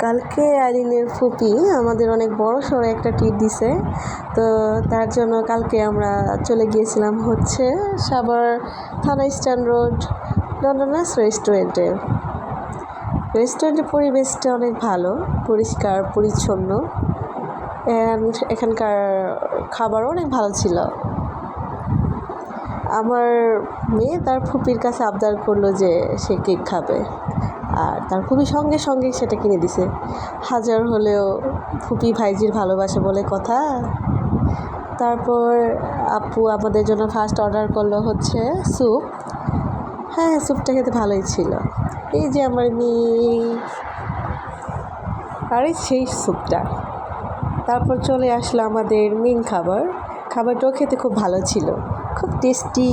কালকে আরিনের ফুপি আমাদের অনেক বড় সড়ো একটা ট্রিট দিছে। তো তার জন্য কালকে আমরা চলে গিয়েছিলাম হচ্ছে সাভার থানা স্ট্যান্ড রোড লন্ডনাস রেস্টুরেন্টের পরিবেশটা অনেক ভালো, পরিষ্কার পরিচ্ছন্ন, অ্যান্ড এখানকার খাবারও অনেক ভালো ছিল। আমার মেয়ে তার ফুপির কাছে আবদার করলো যে সে কেক খাবে, আর তার ফুপি সঙ্গে সঙ্গেই সেটা কিনে দিছে। হাজার হলেও ফুপি ভাইজির ভালোবাসে বলে কথা। তারপর আপু আমাদের জন্য ফার্স্ট অর্ডার করলো হচ্ছে স্যুপ। হ্যাঁ, স্যুপটা খেতে ভালোই ছিল। এই যে আমার মেয়ে, আরে সেই স্যুপটা। তারপর চলে আসলো আমাদের মেন খাবারটাও খেতে খুব ভালো ছিল, খুব টেস্টি।